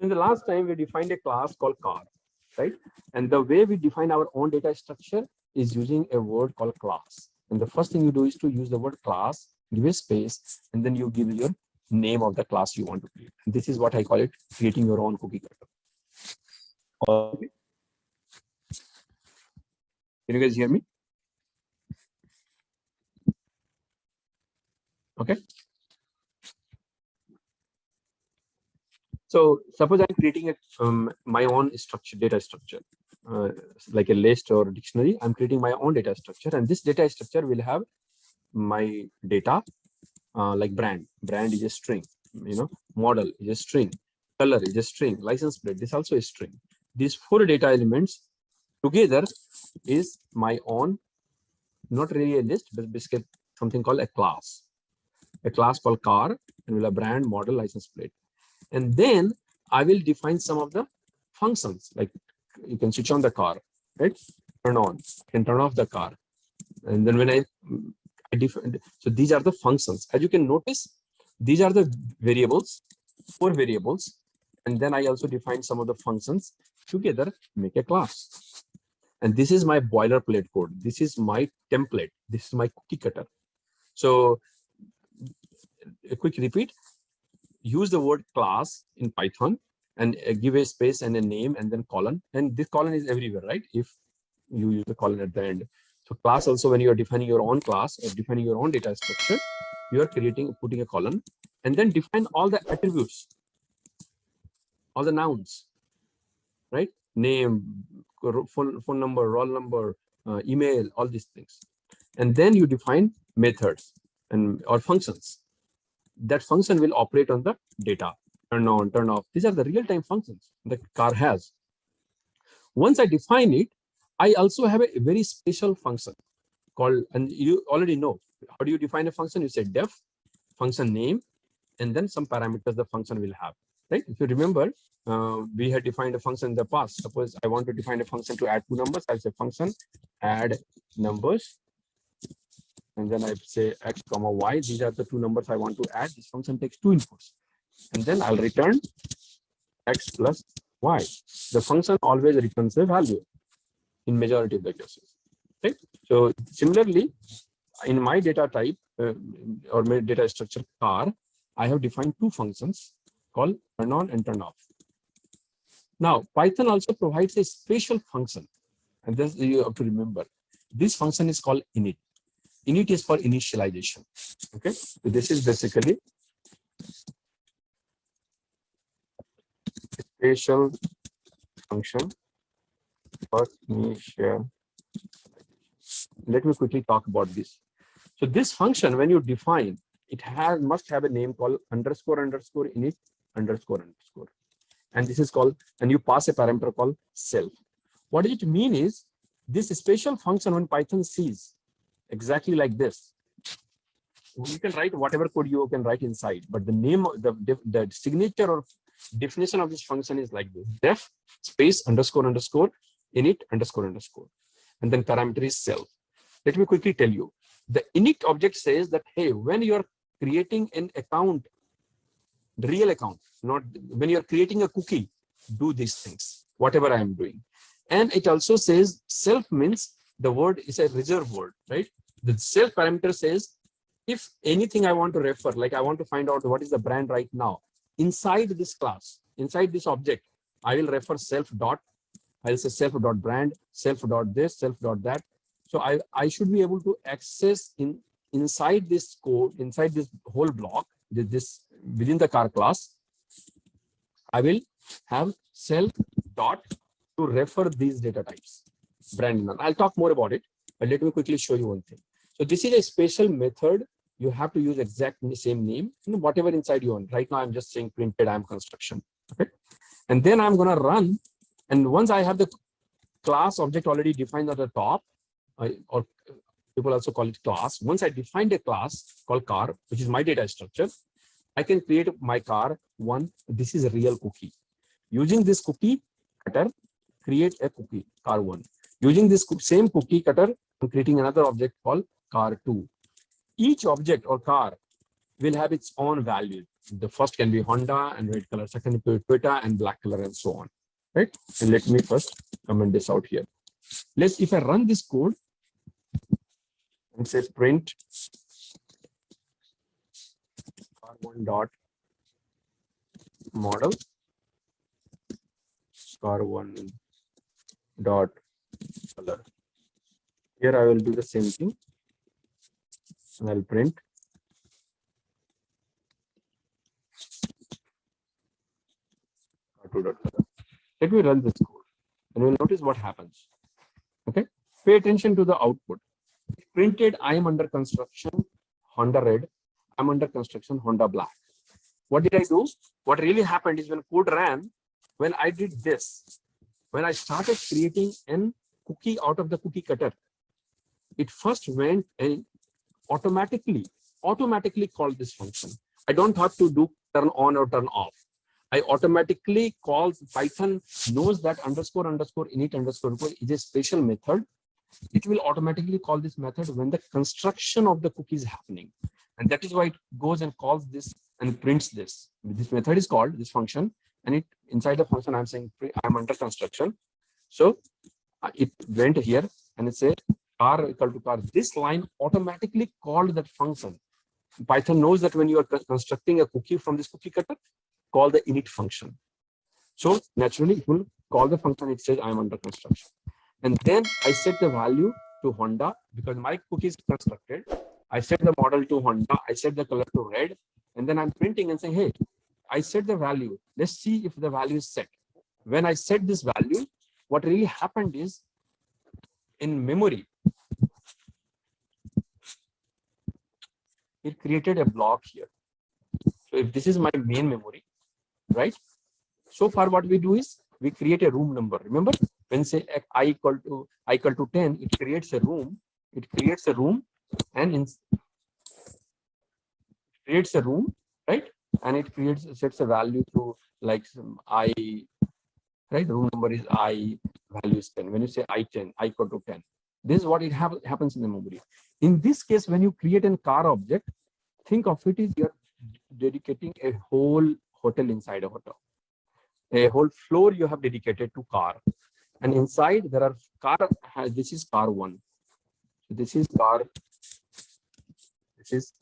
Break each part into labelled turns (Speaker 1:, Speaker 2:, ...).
Speaker 1: In the last time, we defined a class called car, right? And the way we define our own data structure is using a word called class. And the first thing you do is to use the word class, give a space, and then you give your name of the class you want to create. And this is what I call it, creating your own cookie cutter. Okay. Can you guys hear me? Okay. So suppose I'm creating my own structure, data structure, like a list or dictionary. I'm creating my own data structure, and this data structure will have my data, like brand. Brand is a string, model is a string, color is a string, license plate, this also is string. These 4 data elements together is my own, not really a list, but basically something called a class. A class called car, and will have brand, model, license plate. And then I will define some of the functions, like you can switch on the car, right? Turn on, can turn off the car. And then when I define, so these are the functions. As you can notice, these are the variables, 4 variables. And then I also define some of the functions together, make a class. And this is my boilerplate code. This is my template. This is my cookie cutter. So a quick repeat. Use the word class in Python and give a space and a name and then colon. And this colon is everywhere, right? If you use the colon at the end. So class also, when you are defining your own class or defining your own data structure, you are putting a colon, and then define all the attributes, all the nouns, right? Name, phone number, roll number, email, all these things. And then you define methods or functions. That function will operate on the data, turn on, turn off. These are the real-time functions the car has. Once I define it, I also have a very special function called, and you already know, how do you define a function? You say def, function name, and then some parameters the function will have, right? If you remember, we had defined a function in the past. Suppose I want to define a function to add 2 numbers. I'll say function add numbers. And then I say x comma y. These are the 2 numbers I want to add. This function takes 2 inputs. And then I'll return x plus y. The function always returns a value in majority of the cases. Okay. So similarly, in my data type or my data structure car, I have defined 2 functions called turn on and turn off. Now, Python also provides a special function. And this you have to remember. This function is called init. Init is for initialization. Okay, so this is basically a special function for initial. Let me quickly talk about this. So this function, when you define, it must have a name called underscore init underscore. And this is called, and you pass a parameter called self. What it means is this special function when Python sees exactly like this. You can write whatever code you can write inside, but the name, the signature or definition of this function is like this: def space underscore init underscore, and then parameter is self. Let me quickly tell you. The init object says that, hey, when you are creating an account, the real account, not when you are creating a cookie, do these things, whatever I am doing. And it also says self means the word is a reserved word, right? The self parameter says, if anything I want to refer, like I want to find out what is the brand right now, inside this class, inside this object, I will refer self dot, I'll say self dot brand, self dot this, self dot that. So I should be able to access inside this code, inside this whole block, this within the car class, I will have self dot to refer these data types, brand name. I'll talk more about it, but let me quickly show you one thing. So this is a special method. You have to use exactly the same name, whatever inside you want. Right now, I'm just saying printed am construction. Okay. And then I'm going to run. And once I have the class object already defined at the top, or people also call it class. Once I defined a class called car, which is my data structure, I can create my car one. This is a real cookie. Using this cookie cutter, create a cookie car one. Using this same cookie cutter, I'm creating another object called car2. Each object or car will have its own value. The first can be Honda and red color, second will be Toyota and black color, and so on, right? And let me first comment this out here. If I run this code and say print car1 dot model, car1 dot color. Here I will do the same thing, and I'll print car2 dot color. Let me run this code, and we'll notice what happens. Okay, pay attention to the output. Printed, I am under construction, Honda red. I'm under construction, Honda black. What did I do? What really happened is when code ran, when I did this, when I started creating an cookie out of the cookie cutter, it first went and automatically called this function. I don't have to do turn on or turn off. I automatically calls, Python knows that underscore init underscore is a special method. It will automatically call this method when the construction of the cookie is happening. And that is why it goes and calls this and prints this. This method is called this function, and it inside the function I'm saying I'm under construction. So it went here and it said car equal to car. This line automatically called that function. Python knows that when you are constructing a cookie from this cookie cutter, call the init function. So naturally it will call the function. It says I'm under construction. And then I set the value to Honda because my cookie is constructed. I set the model to Honda. I set the color to red. And then I'm printing and saying, hey, I set the value. Let's see if the value is set. When I set this value, what really happened is in memory, it created a block here. So if this is my main memory, right? So far what we do is we create a room number. Remember when say I equal to 10, it creates a room. It creates a room and creates a room, right? And it sets a value to like I, right? Room number is I, value is 10. When you say I10, I equal to 10. This is what it happens in the memory. In this case, when you create a car object, think of it as you're dedicating a whole hotel inside a hotel. A whole floor you have dedicated to car. And inside there are car, this is car 1. So this is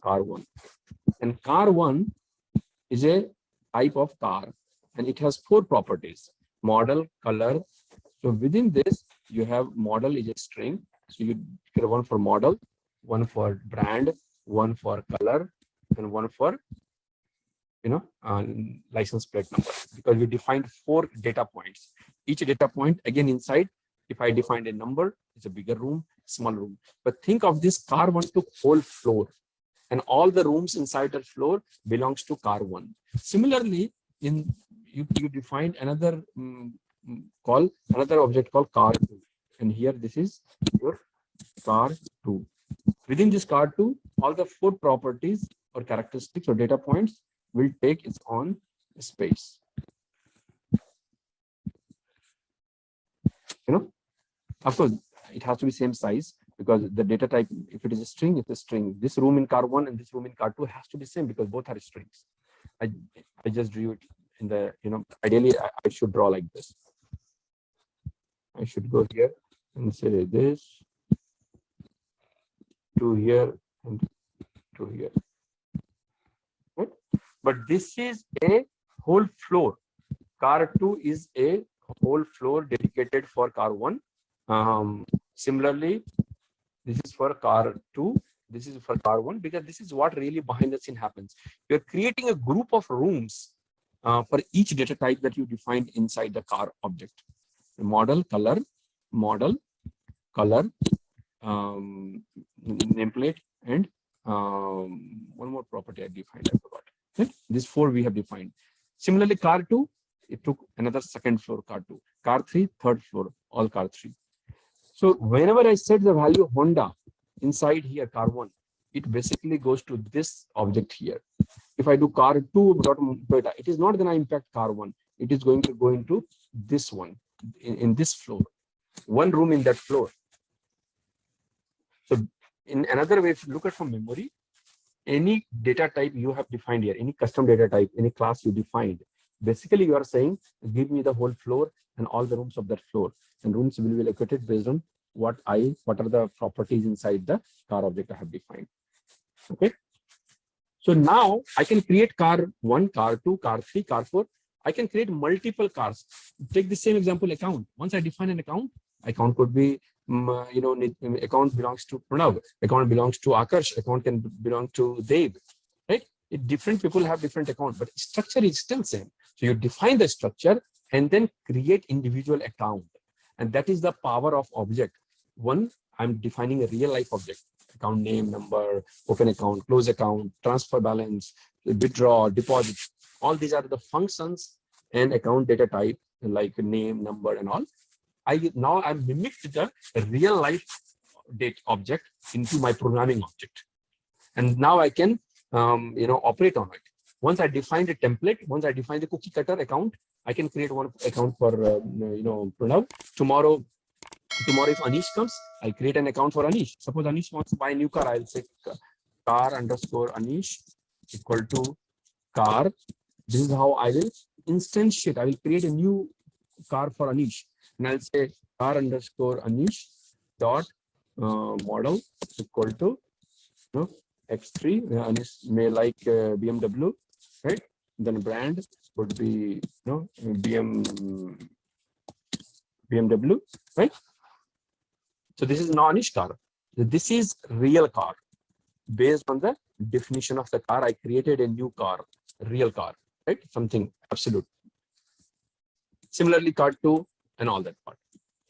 Speaker 1: car 1. And car 1 is a type of car and it has 4 properties: model, color. So within this you have model is a string. So you get one for model, one for brand, one for color, and one for license plate number, because we defined 4 data points. Each data point again inside, if I defined a number, it's a bigger room, small room. But think of this car 1 to whole floor, and all the rooms inside that floor belongs to car 1. Similarly, in you defined another another object called car 2, and here this is your car 2. Within this car 2, all the 4 properties or characteristics or data points will take its own space. Of course, it has to be same size because the data type, if it is a string, it's a string. This room in car 1 and this room in car 2 has to be same because both are strings. I just drew it in the, ideally I should draw like this. I should go here and say this to here and to here. Right? But this is a whole floor. Car 2 is a whole floor dedicated for car 1. Similarly, this is for car 2. This is for car 1, because this is what really behind the scene happens. You're creating a group of rooms for each data type that you defined inside the car object. The model, color, nameplate, and one more property I defined, I forgot. Okay? These 4 we have defined. Similarly, car 2, it took another second floor, car 2. Car 3, third floor, all car 3. So whenever I set the value Honda inside here, car 1, it basically goes to this object here. If I do car 2 dot Toyota, it is not going to impact car 1. It is going to go into this one, in this floor, one room in that floor. So in another way, if you look at from memory, any data type you have defined here, any custom data type, any class you defined, basically you are saying, give me the whole floor and all the rooms of that floor, and rooms will be allocated based on what are the properties inside the car object I have defined. Okay. So now I can create car 1, car 2, car 3, car 4. I can create multiple cars. Take the same example, account. Once I define an account could be, account belongs to Pranav, account belongs to Akash, account can belong to Dave, right? Different people have different account, but structure is still same. So you define the structure and then create individual account. And that is the power of object. One, I'm defining a real life object. Account name, number, open account, close account, transfer balance, withdraw, deposit. All these are the functions and account data type like name, number, and all. Now I mimicked the real life data object into my programming object, and now I can operate on it. Once I define the template, once I define the cookie cutter account, I can create one account for Pranav. Tomorrow if Anish comes, I'll create an account for Anish. Suppose Anish wants to buy a new car, I'll say car underscore Anish equal to car. This is how I will instantiate. I will create a new car for Anish, and I'll say car underscore Anish dot model equal to X3. Anish may like BMW, right? Then brand would be BMW, right? So this is non-Anish car. This is real car. Based on the definition of the car, I created a new car, real car, right? Something absolute. Similarly, car 2 and all that part.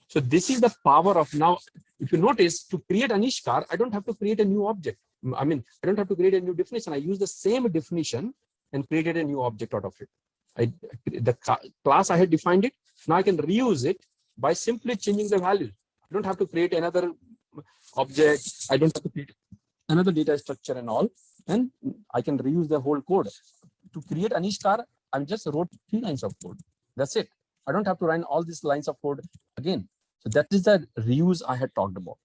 Speaker 1: So this is the power of now. If you notice, to create Anish car, I don't have to create a new object. I don't have to create a new definition. I use the same definition and created a new object out of it. The class I had defined it. Now I can reuse it by simply changing the values. I don't have to create another object. I don't have to create another data structure and all. And I can reuse the whole code. To create Anish car, I just wrote 3 lines of code. That's it. I don't have to run all these lines of code again. So that is the reuse I had talked about.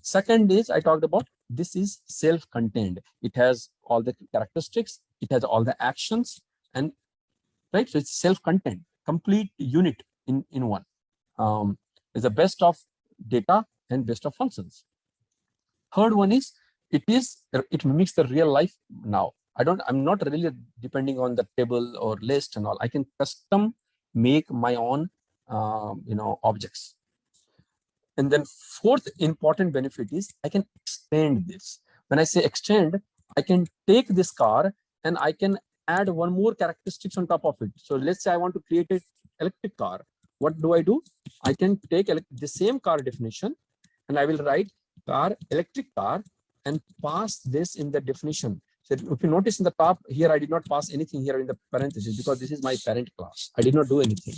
Speaker 1: Second is I talked about this is self-contained. It has all the characteristics. It has all the actions, and right. So it's self-contained, complete unit in one. Is the best of data and best of functions. Third one is it mimics the real life now. I'm not really depending on the table or list and all. I can custom make my own objects. And then fourth important benefit is I can extend this. When I say extend, I can take this car and I can add one more characteristics on top of it. So let's say I want to create an electric car. What do? I can take the same car definition and I will write car, electric car, and pass this in the definition. So if you notice in the top here, I did not pass anything here in the parentheses because this is my parent class. I did not do anything.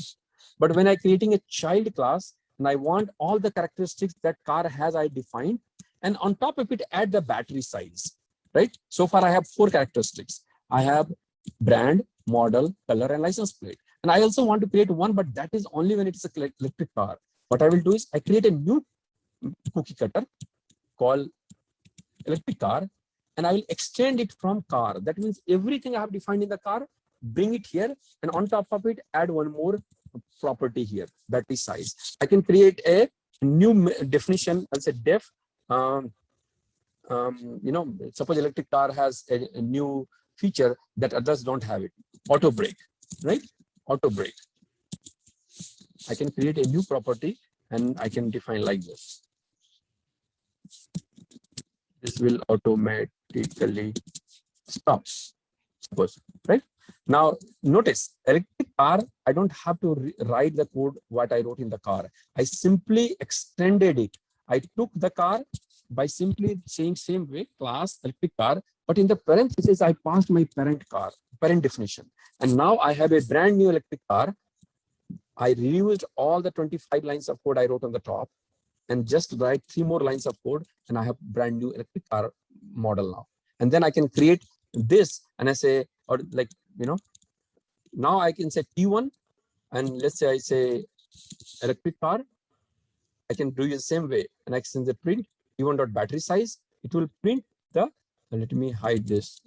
Speaker 1: But when I'm creating a child class and I want all the characteristics that car has, I defined, and on top of it, add the battery size, right? So far, I have 4 characteristics. I have brand, model, color, and license plate. And I also want to create one, but that is only when it's an electric car. What I will do is I create a new cookie cutter called electric car, and I will extend it from car. That means everything I have defined in the car, bring it here, and on top of it, add one more property here, battery size. I can create a new definition. I'll say def. Suppose electric car has a new feature that others don't have it. Auto brake, right? Auto brake. I can create a new property and I can define like this. This will automatically stop. Suppose, right? Now notice electric car, I don't have to write the code what I wrote in the car. I simply extended it. I took the car by simply saying same way class electric car, but in the parentheses I passed my parent definition. And now I have a brand new electric car. I reused all the 25 lines of code I wrote on the top and just write 3 more lines of code, and I have brand new electric car model now. And then I can create this and I say, or like, now I can say T1, and let's say I say electric car. I can do it the same way, and I can say print T1 dot battery size. It will print the let me hide this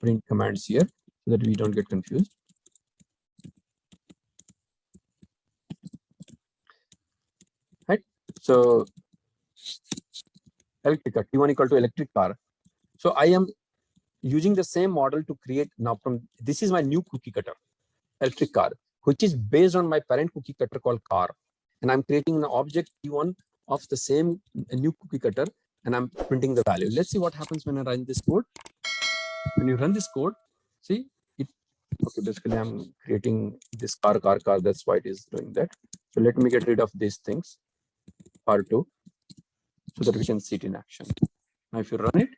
Speaker 1: print commands here so that we don't get confused. Right. So electric car, T1 equal to electric car. So I am using the same model to create now from this is my new cookie cutter, electric car, which is based on my parent cookie cutter called car. And I'm creating an object T1 of the same new cookie cutter, and I'm printing the value. Let's see what happens when I run this code. When you run this code, see it. Okay, basically I'm creating this car. That's why it is doing that. So let me get rid of these things, R2, so that we can see it in action. Now, if you run it,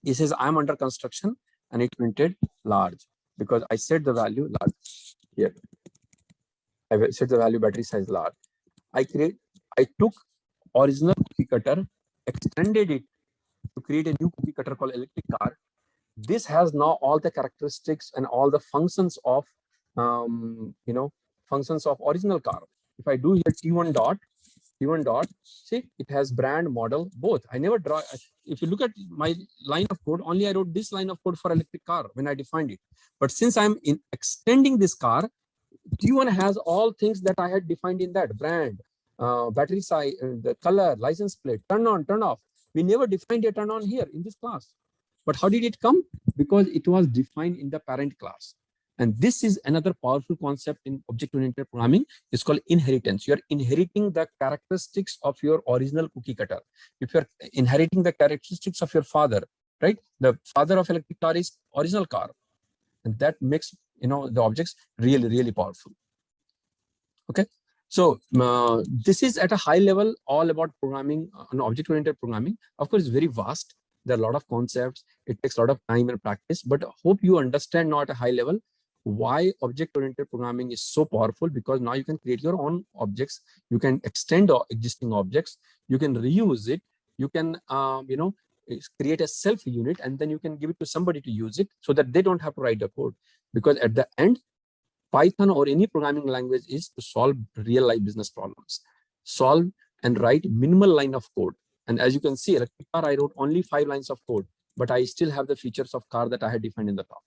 Speaker 1: it says I'm under construction, and it printed large because I set the value large here. I set the value battery size large. I took original cookie cutter, extended it to create a new cookie cutter called electric car. This has now all the characteristics and all the functions of functions of original car. If I do here T1 dot, see it has brand, model, both. I never draw. If you look at my line of code, only I wrote this line of code for electric car when I defined it. But since I'm extending this car, T1 has all things that I had defined in that: brand, battery size, the color, license plate, turn on, turn off. We never defined a turn on here in this class. But how did it come? Because it was defined in the parent class. And this is another powerful concept in object-oriented programming. It's called inheritance. You're inheriting the characteristics of your original cookie cutter. If you're inheriting the characteristics of your father, right? The father of electric car is original car. And that makes the objects really, really powerful. Okay. So this is at a high level all about programming, object-oriented programming. Of course, it's very vast. There are a lot of concepts. It takes a lot of time and practice, but I hope you understand now at a high level why object-oriented programming is so powerful, because now you can create your own objects. You can extend existing objects. You can reuse it. You can, create a self unit, and then you can give it to somebody to use it so that they don't have to write the code. Because at the end, Python or any programming language is to solve real life business problems, solve and write minimal line of code. And as you can see, electric car, I wrote only 5 lines of code, but I still have the features of car that I had defined in the top.